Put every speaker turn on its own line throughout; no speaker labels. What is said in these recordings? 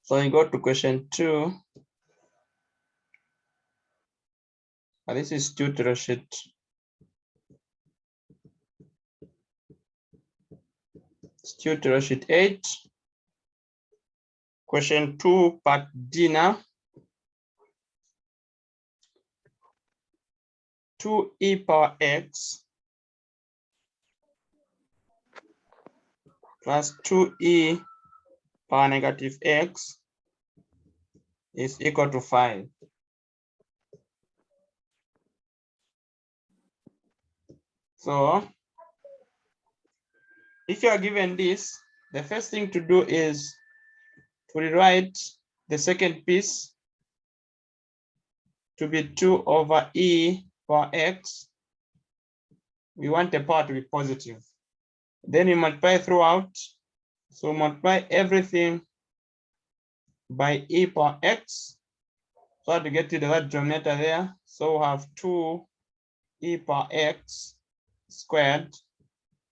So we go to question 2. This is tutorial sheet. It's tutorial sheet 8. Question 2, part D now. 2e power x plus 2e power negative x is equal to 5. So if you are given this, the first thing to do is to rewrite the second piece to be 2 over e power x. We want the power to be positive. Then we multiply throughout. So multiply everything by e power x. So to get to the right denominator there. So we have 2 e power x squared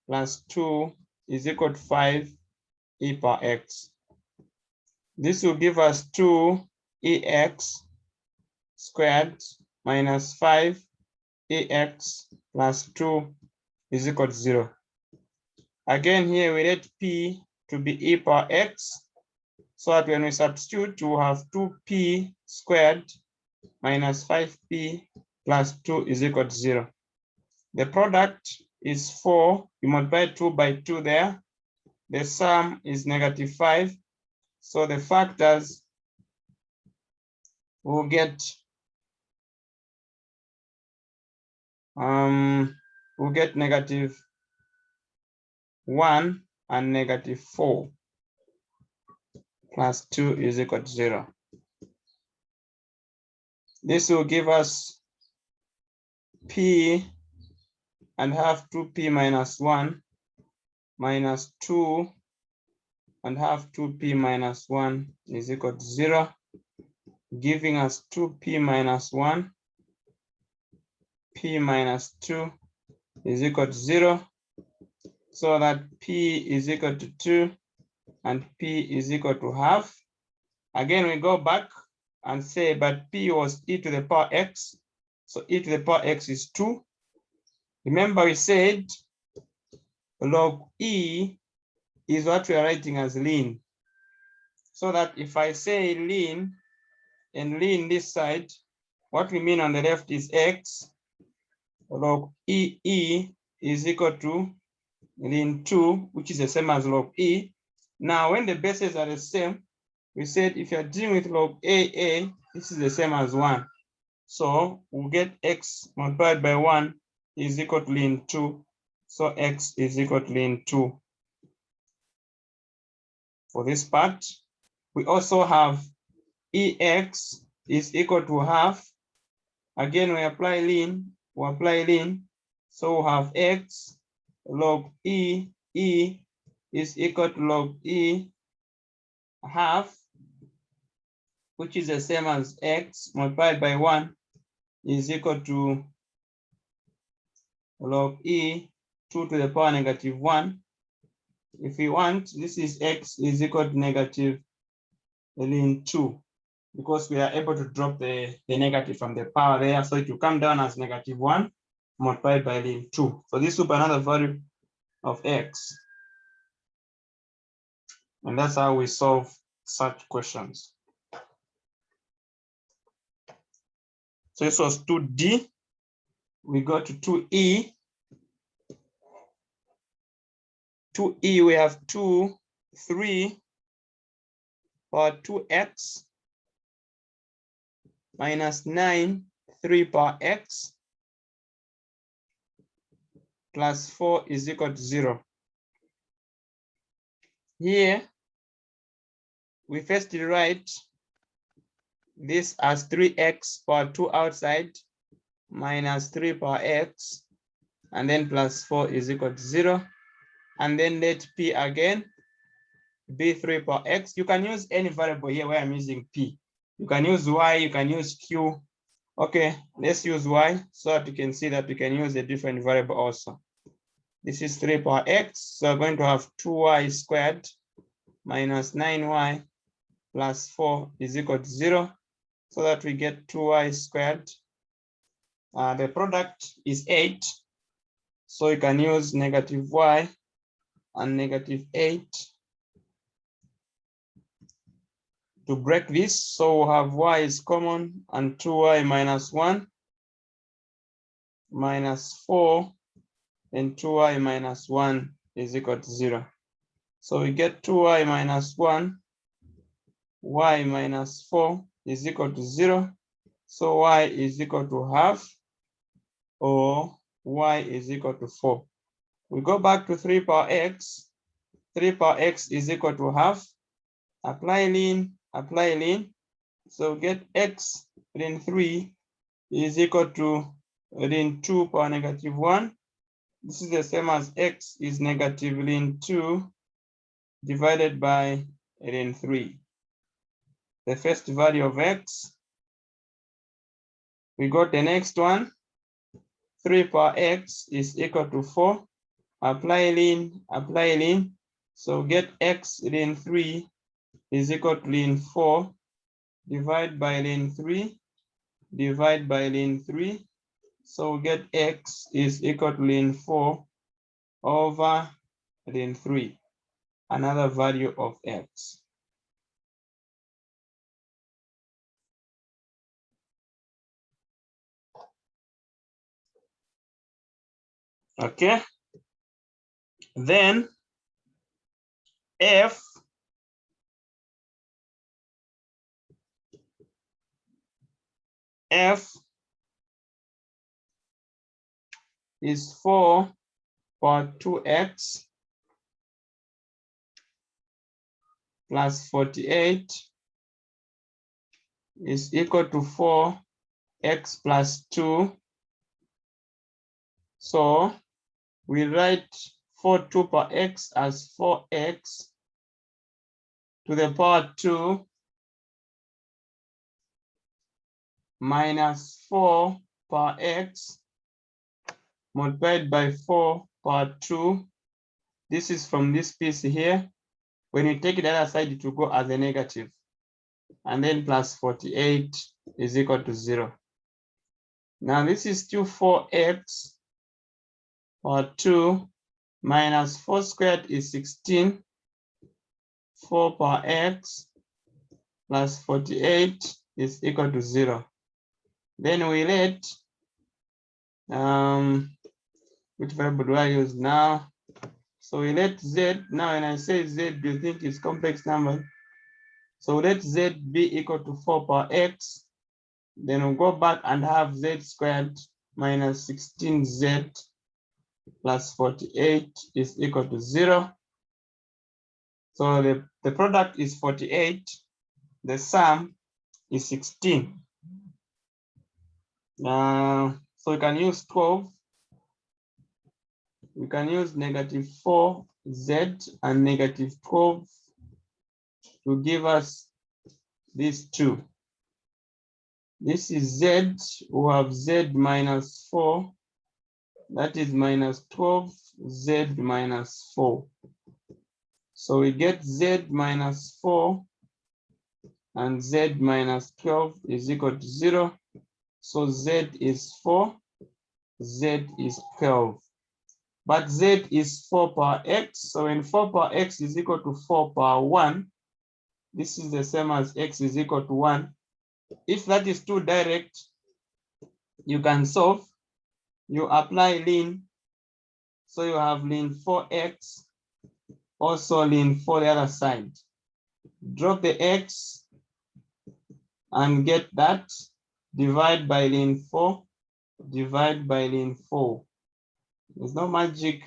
plus 2 is equal to 5 e power x. This will give us 2ex squared minus 5ex plus 2 is equal to 0. Again, here we let p to be e power x, so that when we substitute, we have 2p squared minus 5p plus 2 is equal to 0. The product is 4. You multiply 2 by 2 there. The sum is negative 5. So the factors will get negative 1 and negative 4 plus 2 is equal to 0. This will give us p and have 2p minus 1 minus 2 and have 2p minus 1 is equal to 0, giving us 2p minus 1, p minus 2 is equal to 0, so that p is equal to 2 and p is equal to half. Again, we go back and say, but p was e to the power x, so e to the power x is 2. Remember we said log e is what we are writing as ln. So that if I say ln and ln this side, what we mean on the left is x, log e is equal to ln 2, which is the same as log e. Now, when the bases are the same, we said if you're dealing with log a, this is the same as 1. So we'll get x multiplied by 1 is equal to ln 2. So x is equal to ln 2. For this part, we also have ex is equal to half. Again, we apply ln, so we have x log e is equal to log e half, which is the same as x multiplied by 1 is equal to log e 2 to the power negative 1. If we want, this is x is equal to negative ln 2, because we are able to drop the negative from the power there, so it will come down as negative 1 multiplied by ln 2. So this will be another value of x. And that's how we solve such questions. So this was 2D. We go to 2E. 2E, we have 3 power 2x minus 9, 3 power x plus 4 is equal to 0. Here, we first write this as 3x power 2 outside minus 3 power x, and then plus 4 is equal to 0. And then let p again be 3 power x. You can use any variable here where I'm using p. You can use y, you can use q. Okay, let's use y so that you can see that we can use a different variable also. This is 3 power x, so we're going to have 2y squared minus 9y plus 4 is equal to 0, so that we get 2y squared. The product is 8, so you can use negative y and negative 8 to break this. So we'll have y is common, and 2y minus 1 minus 4 and 2y minus 1 is equal to 0. So we get 2y minus 1, y minus 4 is equal to 0. So y is equal to half, or y is equal to 4. We go back to 3 power x. 3 power x is equal to half. Apply ln, apply ln. So get x ln 3 is equal to ln 2 power negative 1. This is the same as x is negative ln 2 divided by ln 3. The first value of x. We got the next one. 3 power x is equal to 4. Apply ln, apply ln. So get x ln 3 is equal to ln 4. Divide by ln 3. Divide by ln 3. So get x is equal to ln 4 over ln 3. Another value of x. Okay. Then f is 4 power 2x plus 48 is equal to 4x plus 2. So we write 2 power x as 4x to the power 2 minus 4 power x multiplied by 4 power 2. This is from this piece here. When you take the other side, it will go as a negative. And then plus 48 is equal to 0. Now this is still 4x power 2 minus 4 squared is 16. 4 power x plus 48 is equal to 0. Then we let, which variable do I use now? So we let z, now when I say z, do you think it's complex number? So let z be equal to 4 power x. Then we'll go back and have z squared minus 16z plus 48 is equal to 0. So the product is 48. The sum is 16. So we can use 12. We can use negative 4z and negative 12 to give us these two. This is z, we have z minus 4. That is minus 12, z minus 4. So we get z minus 4 and z minus 12 is equal to 0. So z is 4, z is 12. But z is 4 power x. So when 4 power x is equal to 4 power 1, this is the same as x is equal to 1. If that is too direct, you can solve. You apply ln. So you have ln 4x, also ln 4 the other side. Drop the x and get that. Divide by ln 4, divide by ln 4. There's no magic.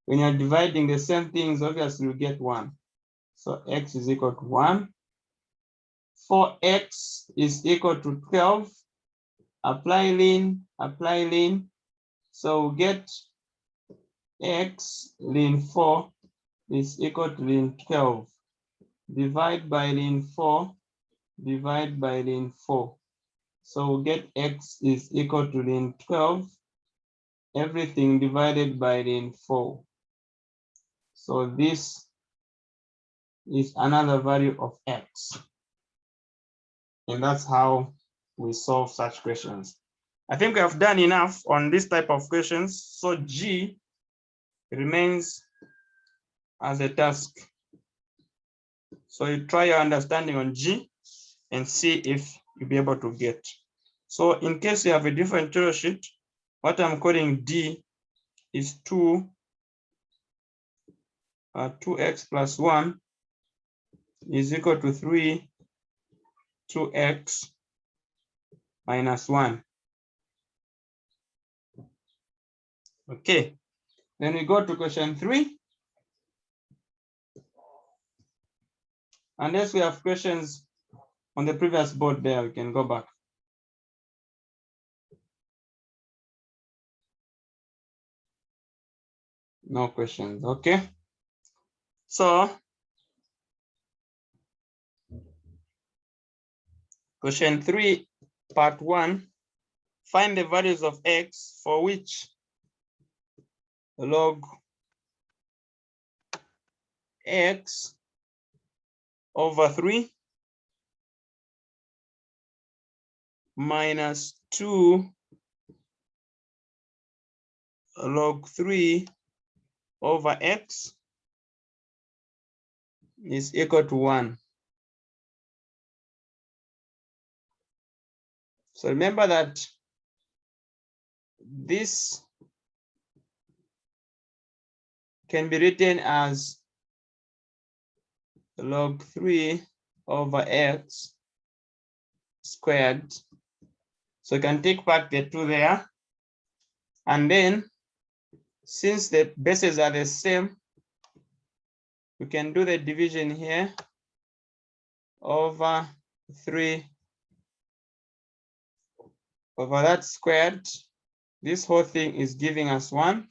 When you're dividing the same things, obviously you get 1. So x is equal to 1. 4x is equal to 12. Apply ln, apply ln. So we get x ln 4 is equal to ln 12. Divide by ln 4, divide by ln 4. So we get x is equal to ln 12. Everything divided by ln 4. So this is another value of x. And that's how we solve such questions. I think we have done enough on this type of questions. So G remains as a task. So you try your understanding on G and see if you'll be able to get. So in case you have a different tutorial sheet, what I'm calling D is 2x plus 1 is equal to 2x minus 1. Okay, then we go to question 3. Unless we have questions on the previous board there, we can go back. No questions, okay. So question 3, part 1, find the values of x for which log x over 3 minus 2 log 3 over x is equal to 1. So remember that this can be written as log 3 over x squared. So you can take back the 2 there. And then, since the bases are the same, we can do the division here over 3 over that squared. This whole thing is giving us 1.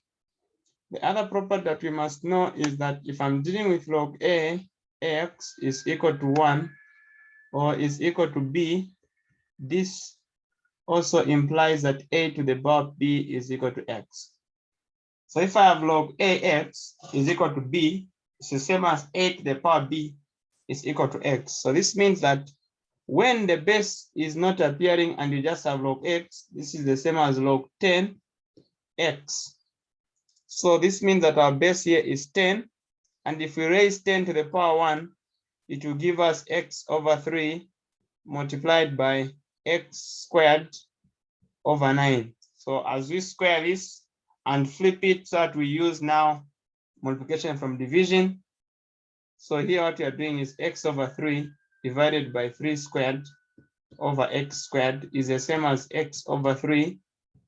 The other property that we must know is that if I'm dealing with log A, x is equal to 1 or is equal to b, this also implies that a to the power b is equal to x. So if I have log ax is equal to b, it's the same as a to the power b is equal to x. So this means that when the base is not appearing and you just have log x, this is the same as log 10x. So this means that our base here is 10. And if we raise 10 to the power 1, it will give us x over 3 multiplied by x squared over 9. So as we square this and flip it so that we use now multiplication from division. So here what we are doing is x over 3 divided by 3 squared over x squared is the same as x over 3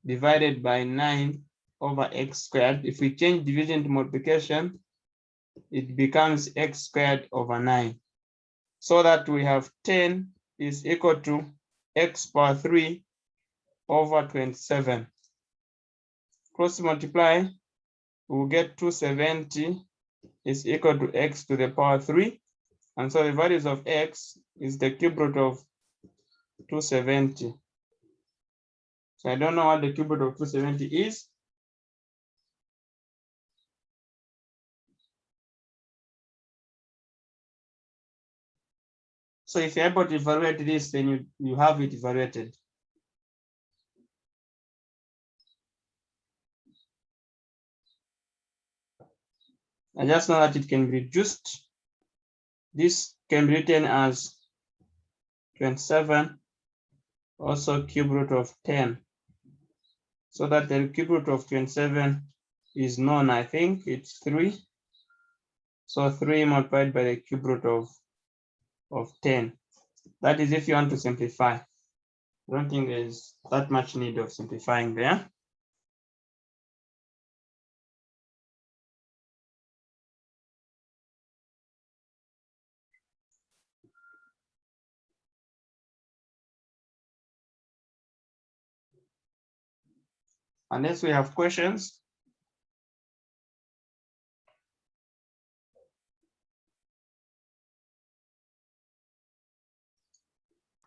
divided by 9 over x squared. If we change division to multiplication, it becomes x squared over 9. So that we have 10 is equal to x power 3 over 27. Cross multiply, we'll get 270 is equal to x to the power 3. And so the values of x is the cube root of 270. So I don't know what the cube root of 270 is. So if you're able to evaluate this, then you have it evaluated. I just know that it can be reduced. This can be written as 27, also cube root of 10. So that the cube root of 27 is known, I think it's 3. So 3 multiplied by the cube root of 10. That is if you want to simplify. I don't think there's that much need of simplifying there. Unless we have questions.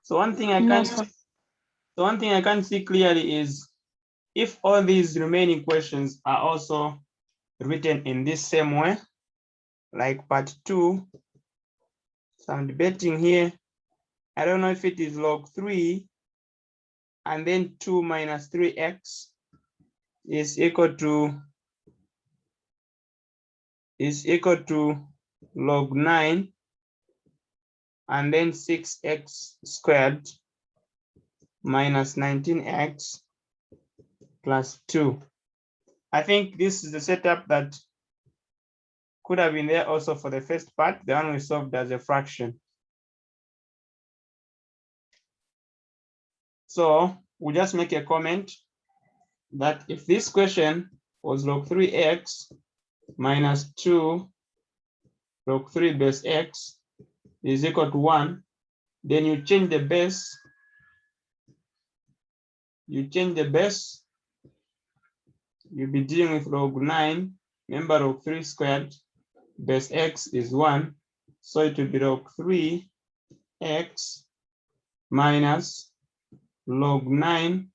So one thing I can't see clearly is if all these remaining questions are also written in this same way, like part 2. So I'm debating here I don't know if it is log 3 and then 2 minus 3x is equal to log 9 and then 6x squared minus 19x plus 2. I think this is the setup that could have been there also for the first part, the one we solved as a fraction. So we'll just make a comment that if this question was log 3x minus 2 log 3 base x is equal to 1, then you change the base. You'll be dealing with log 9. Remember, log 3 squared base x is 1. So it will be log 3x minus log 9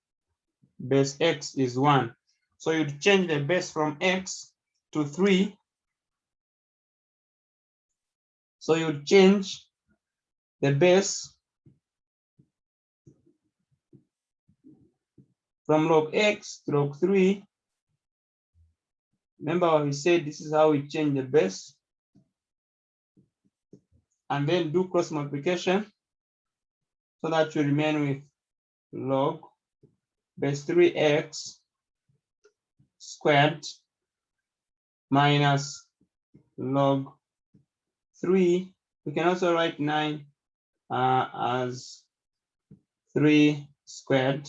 base x is 1. So you'd change the base from x to 3. So you'd change the base from log x to log 3. Remember we said this is how we change the base. And then do cross multiplication so that you remain with log base 3x squared minus log 3. We can also write 9 as 3 squared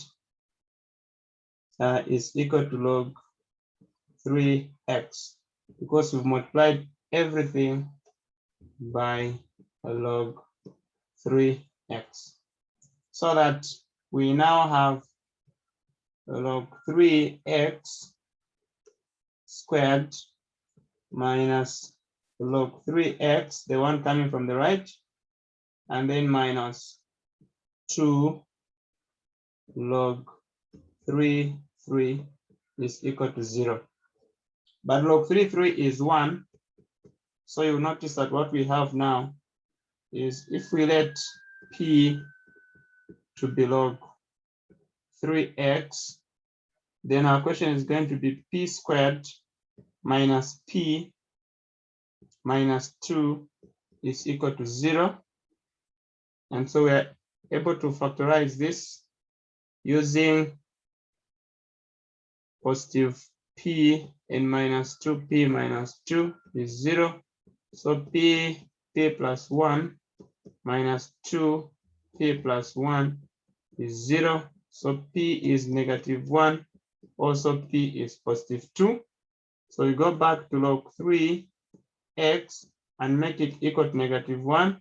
is equal to log 3x, because we've multiplied everything by a log 3x, so that we now have log 3x squared minus log 3x, the one coming from the right, and then minus 2 log 3 is equal to 0. But log 3 is 1. So you'll notice that what we have now is, if we let p to be log 3x, then our question is going to be p squared minus p minus 2 is equal to 0. And so we're able to factorize this using positive p and minus 2p minus 2 is 0. So p plus 1 minus 2p plus 1 is 0. So p is negative 1. Also p is positive 2. So we go back to log 3x and make it equal to negative 1.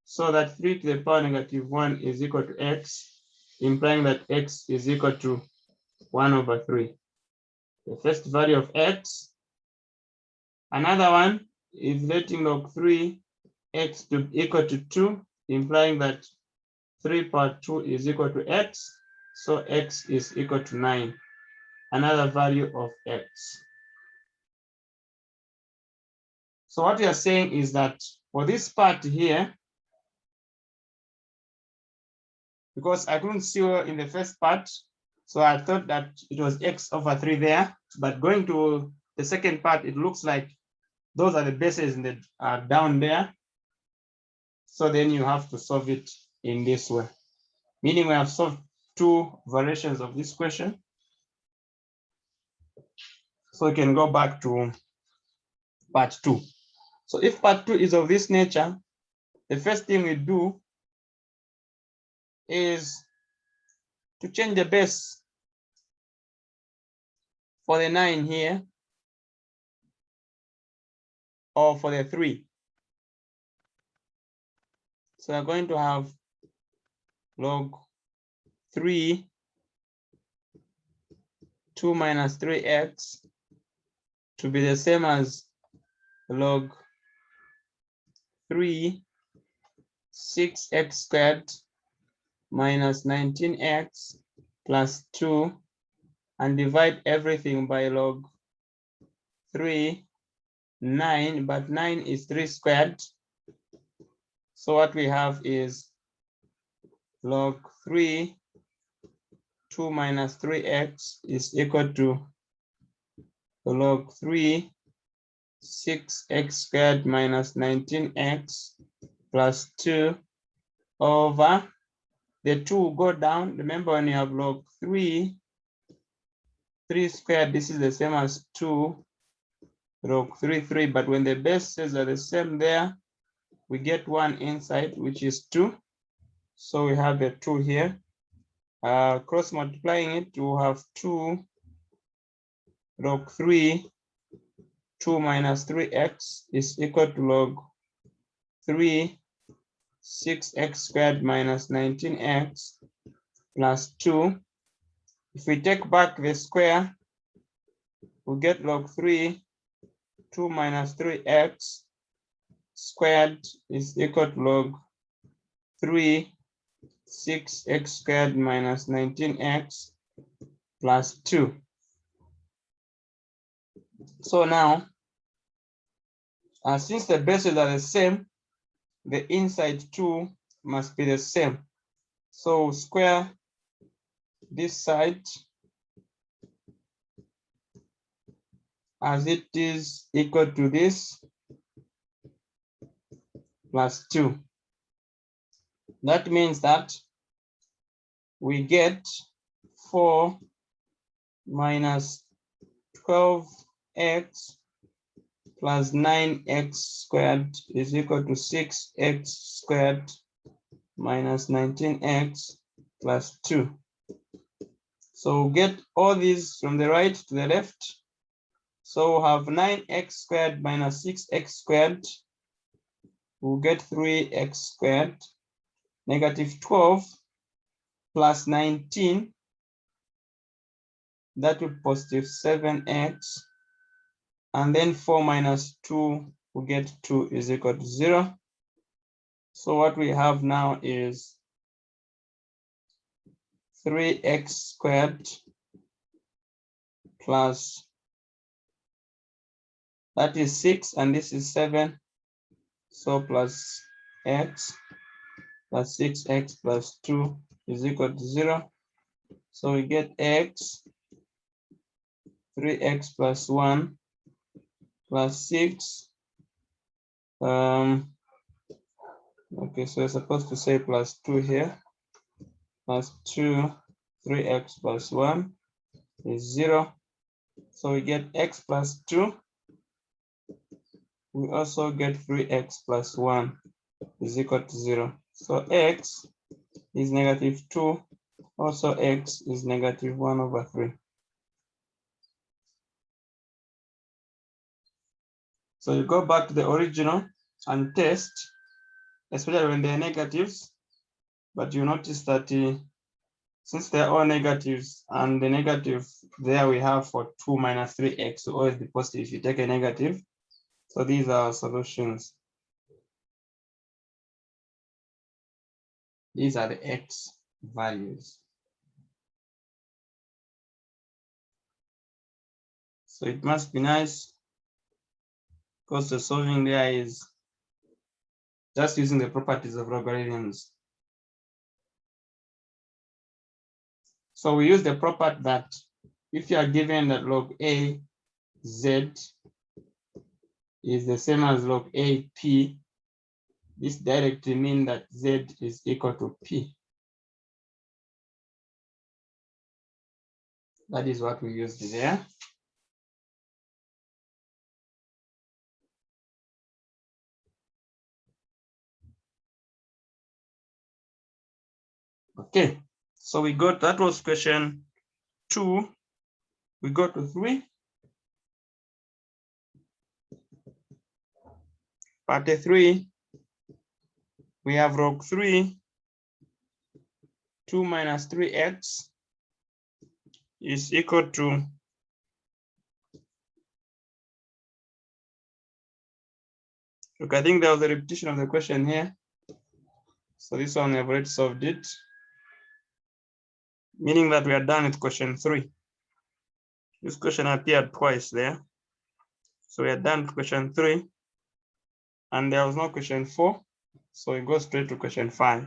So that 3 to the power negative 1 is equal to x, implying that x is equal to 1 over 3. The first value of x. Another one is letting log 3x to be equal to 2, implying that 3 power 2 is equal to x. So x is equal to 9. Another value of x. So what we are saying is that for this part here, because I couldn't see in the first part, so I thought that it was x over 3 there, but going to the second part, it looks like those are the bases in the down there. So then you have to solve it in this way, meaning we have solved 2 variations of this question. So we can go back to part 2. So if part 2 is of this nature, the first thing we do is to change the base for the 9 here, or for the 3. So we're going to have log 3, 2 minus 3x to be the same as log 3, 6x squared minus 19x plus 2, and divide everything by log 3, 9, but 9 is 3 squared. So what we have is log 3, 2 minus 3x is equal to log 3, 6x squared minus 19x plus 2 over the 2 will go down. Remember, when you have log 3 squared, this is the same as 2 log 3, but when the bases are the same there, we get 1 inside, which is 2. So we have the 2 here. Cross multiplying it, we'll have 2 log 3, 2 minus 3x is equal to log 3, 6x squared minus 19x plus 2. If we take back the square, we get log 3, 2 minus 3x squared is equal to log 3, 6x squared minus 19x plus 2. So now, since the bases are the same, the inside 2 must be the same. So square this side as it is equal to this plus 2. That means that we get 4 minus 12x plus 9x squared is equal to 6x squared minus 19x plus 2. So we'll get all these from the right to the left. So we'll have 9x squared minus 6x squared. We'll get 3x squared. Negative 12 plus 19, that will be positive 7x. And then 4 minus 2, we get 2 is equal to 0. So what we have now is 3x squared plus, that is 6, and this is 7. So plus x plus 6x plus 2 is equal to 0. So we get x, 3x plus 1 plus 6. Okay, so we're supposed to say plus 2 here. Plus 2, 3x plus 1 is 0. So we get x plus 2. We also get 3x plus 1 is equal to 0. So x is negative 2. Also x is negative 1 over 3. So you go back to the original and test, especially when they're negatives. But you notice that since they're all negatives, and the negative there we have for 2 minus 3x will always be positive if you take a negative. So these are our solutions. These are the x values. So it must be nice because the solving there is just using the properties of logarithms. So we use the property that if you are given that log a z is the same as log a p, this directly means that z is equal to p. That is what we used there. Okay, so we got, that was question 2. We go to 3. Part 3, we have log 3, 2 minus 3x is equal to look, I think there was a repetition of the question here. So this one we have already solved it, meaning that we are done with question 3. This question appeared twice there. So we are done with question 3. And there was no question 4. So we go straight to question 5.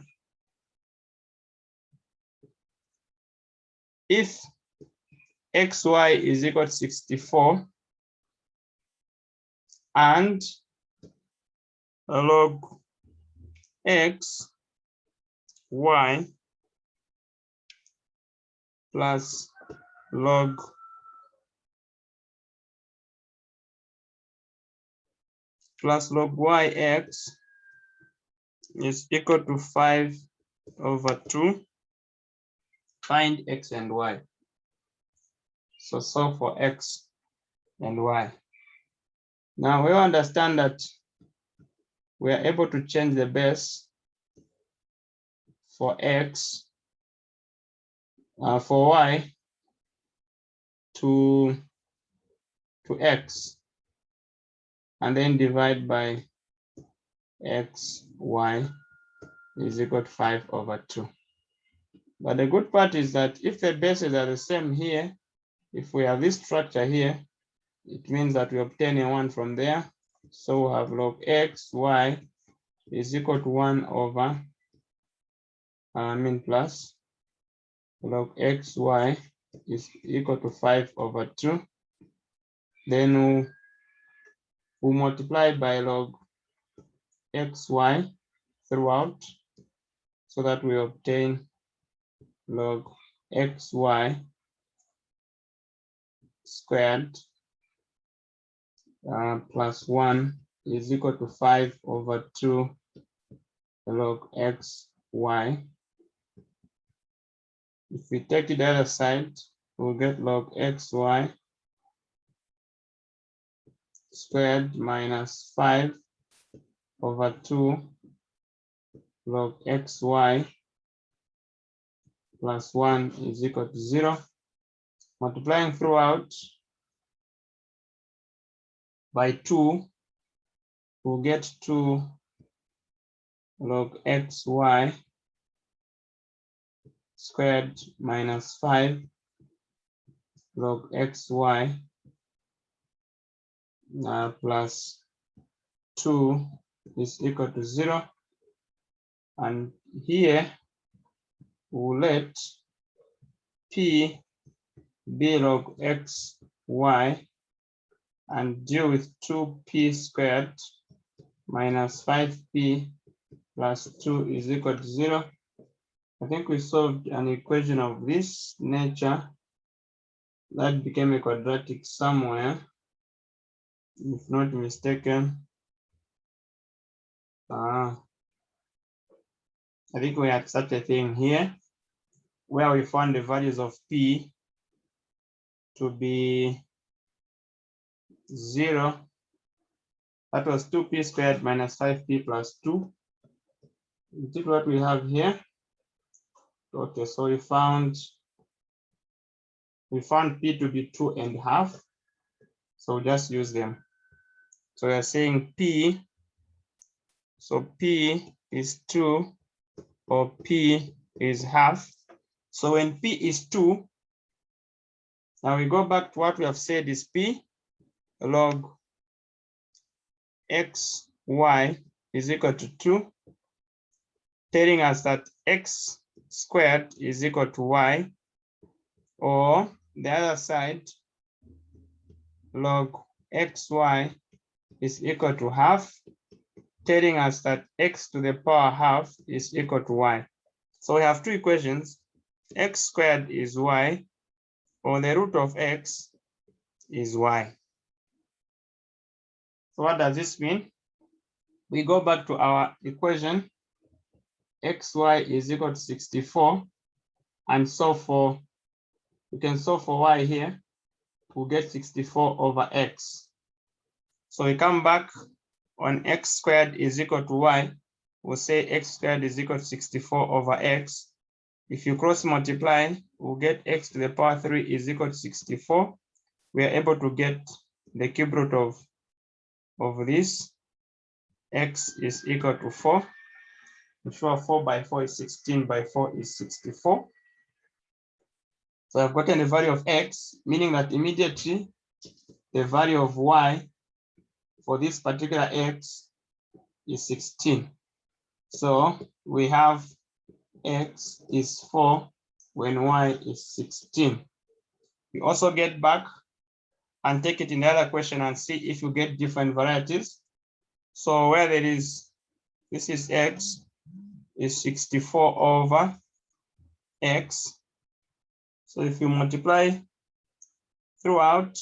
if xy is equal to 64 and log x y plus log yx is equal to 5/2. Find x and y. So solve for x and y. Now we understand that we are able to change the base for x, for y to x, and then divide by x, y is equal to 5/2. But the good part is that if the bases are the same here, if we have this structure here, it means that we obtain a 1 from there. So we have log x, y is equal to 1 over, plus log x, y is equal to 5/2. Then we multiply by log x, y throughout, so that we obtain log x, y squared plus 1 is equal to 5/2 log x, y. If we take it the other side, we'll get log x, y squared minus 5/2 log x, y plus 1 is equal to 0. Multiplying throughout by 2, we'll get 2 log x, y squared minus 5 log x, y plus 2 is equal to 0. And here we'll let p be log x, y, and deal with 2p squared minus 5p plus 2 is equal to 0. I think we solved an equation of this nature that became a quadratic somewhere, if not mistaken. I think we had such a thing here where we found the values of p to be 0. That was 2p squared minus 5p plus 2. Is it what we have here? Okay, so we found p to be 2.5. So just use them. So we are saying p, so p is 2 or p is half. So when p is 2, now we go back to what we have said is p log x, y is equal to 2, telling us that x squared is equal to y, or the other side, log xy is equal to half, telling us that x to the power half is equal to y. So we have two equations. X squared is y, or the root of x is y. So what does this mean? We go back to our equation. Xy is equal to 64, and we can solve for y here. We'll get 64 over x. So we come back on x squared is equal to y. We'll say x squared is equal to 64 over x. If you cross multiply, we'll get x to the power 3 is equal to 64. We are able to get the cube root of this. X is equal to 4. I'm sure 4 by 4 is 16, by 4 is 64. So I've gotten the value of x, meaning that immediately the value of y for this particular x is 16. So we have x is 4 when y is 16. We also get back and take it in the other question and see if you get different varieties. So where there is, this is x, is 64 over x. So if you multiply throughout,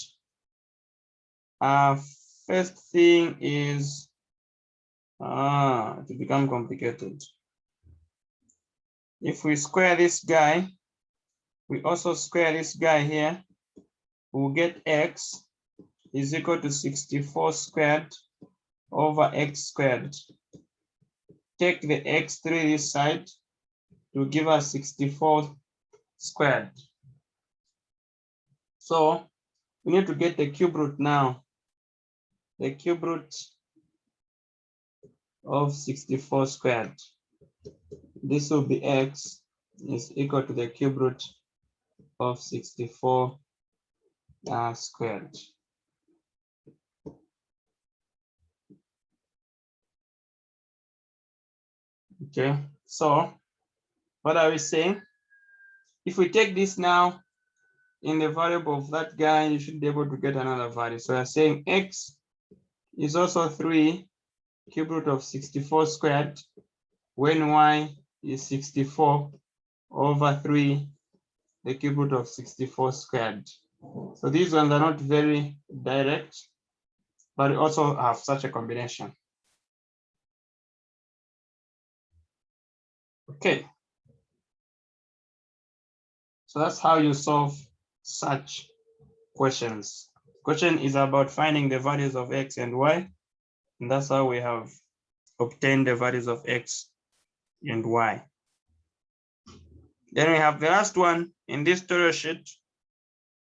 first thing is, it become complicated. If we square this guy, we also square this guy here, we'll get x is equal to 64 squared over x squared. Take the x3 this side to give us 64 squared. So we need to get the cube root now. The cube root of 64 squared. This will be x is equal to the cube root of 64 squared. Okay, so what are we saying? If we take this now in the variable of that guy, you should be able to get another value. So we're saying x is also 3 cube root of 64 squared when y is 64 over 3 the cube root of 64 squared. So these ones are not very direct, but we also have such a combination. Okay. So that's how you solve such questions. Question is about finding the values of x and y, and that's how we have obtained the values of x and y. Then we have the last one in this tutorial sheet.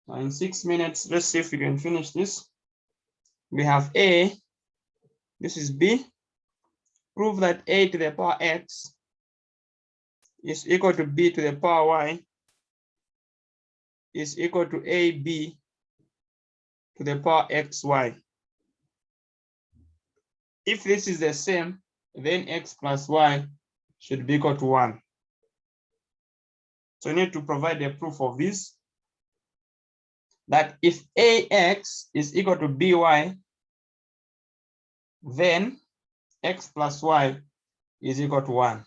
In 6 minutes, let's see if we can finish this. We have a, this is b. Prove that a to the power x is equal to b to the power y is equal to ab to the power xy. If this is the same, then x plus y should be equal to 1. So you need to provide a proof of this, that if ax is equal to by, then x plus y is equal to 1.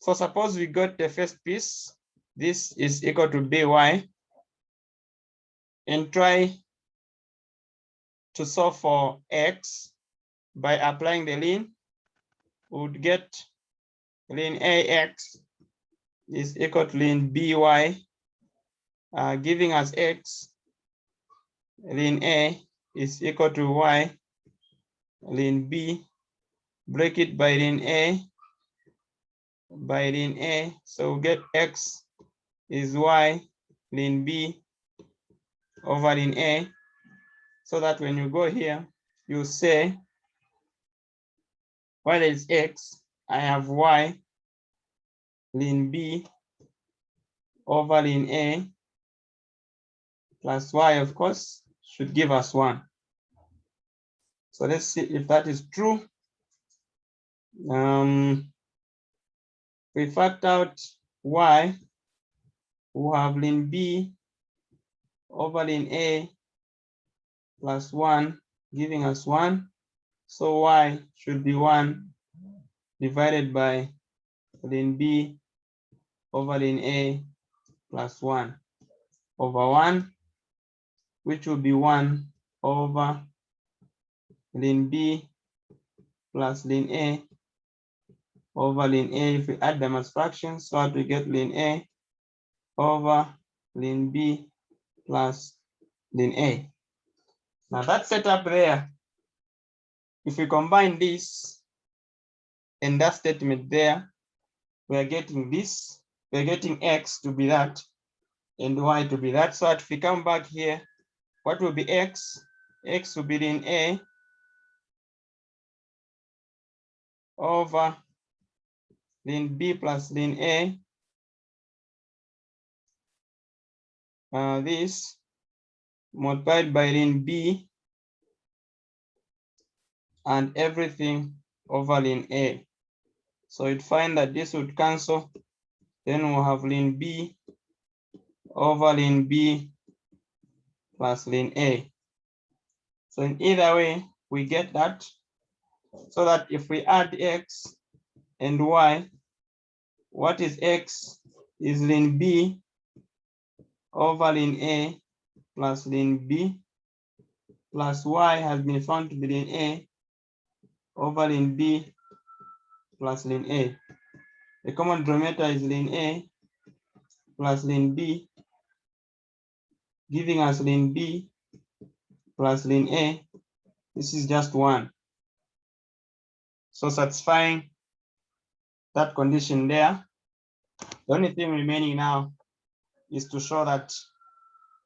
So suppose we got the first piece, this is equal to by, and try to solve for x by applying the ln, we would get ln ax is equal to ln by, giving us x, ln a is equal to y, ln b, break it by ln a, by ln a, so we get x is y ln b over ln a, so that when you go here, you say, while there is x, I have y ln b over ln a plus y, of course, should give us 1. So let's see if that is true. We factor out y, we have ln b over ln a plus 1, giving us 1. So y should be 1 divided by ln b over ln a plus 1 over 1, which will be 1 over ln b plus ln a over ln a. If we add them as fractions, so we get ln a over ln b plus ln a. Now that setup there, if we combine this and that statement there, we are getting this, we are getting x to be that and y to be that. So if we come back here, what will be x? X will be ln a over ln b plus ln a. This multiplied by ln b and everything over ln a. So you'd find that this would cancel, Then we'll have ln B over ln B plus ln A. So in either way, we get that. So that if we add X and Y, what is X is ln B over ln A plus ln B plus Y has been found to be ln A over ln B plus ln A. The common denominator is ln A plus ln B, giving us ln B plus ln A. This is just 1. So satisfying that condition there. The only thing remaining now is to show that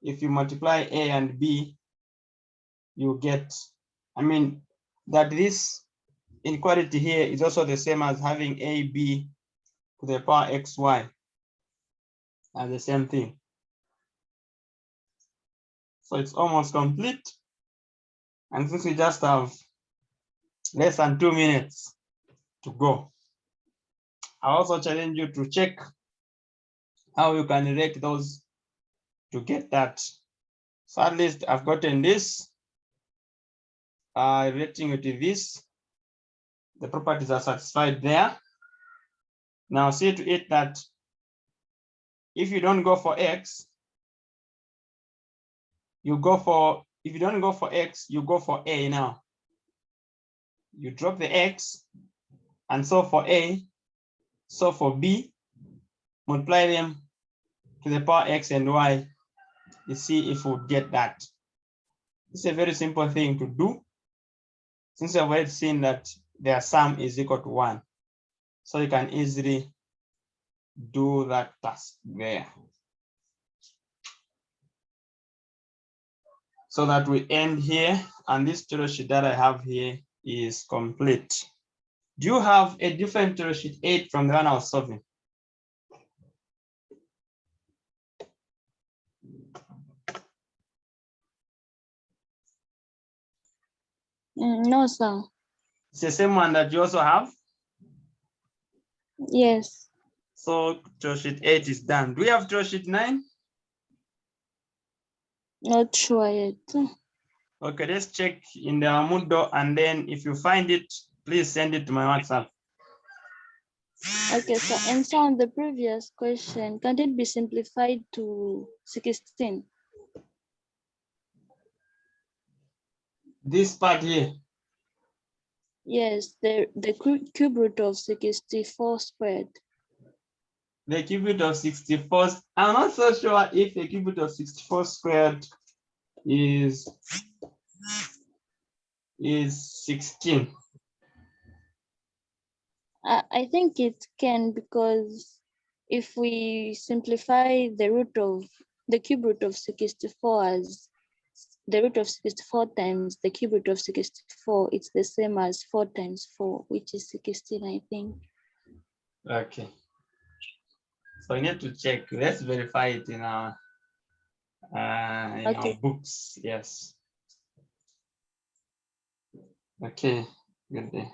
if you multiply A and B, you get, that this inequality here is also the same as having AB to the power XY as the same thing. So it's almost complete. And since we just have less than 2 minutes to go, I also challenge you to check how you can rate those to get that. So at least I've gotten this, rating it to this. The properties are satisfied there. Now see to it that if you don't go for X, you go for, if you don't go for X, you go for A now. You drop the X and so for A, so for B, multiply them to the power X and Y. You see if we get that. It's a very simple thing to do, since I've already seen that their sum is equal to 1. So you can easily do that task there. So that we end here, and this tutorial sheet that I have here is complete. Do you have a different tutorial sheet 8 from the one I was solving?
No, sir.
It's the same one that you also have?
Yes.
So tutorial sheet 8 is done. Do we have tutorial sheet 9?
Not sure yet.
Okay, let's check in the Moodle, and then if you find it, please send it to my WhatsApp.
Okay, so and so on the previous question, can it be simplified to 16?
This part here.
Yes, the cube root of 64 squared.
The cube root of 64. I'm not so sure if the cube root of 64 squared is 16.
I think it can, because if we simplify the root of the cube root of 64 as the root of 64 times the cube root of 64, it's the same as 4 times 4, which is 16, I think.
Okay. So we need to check. Let's verify it in our our books. Yes. Okay. Good day.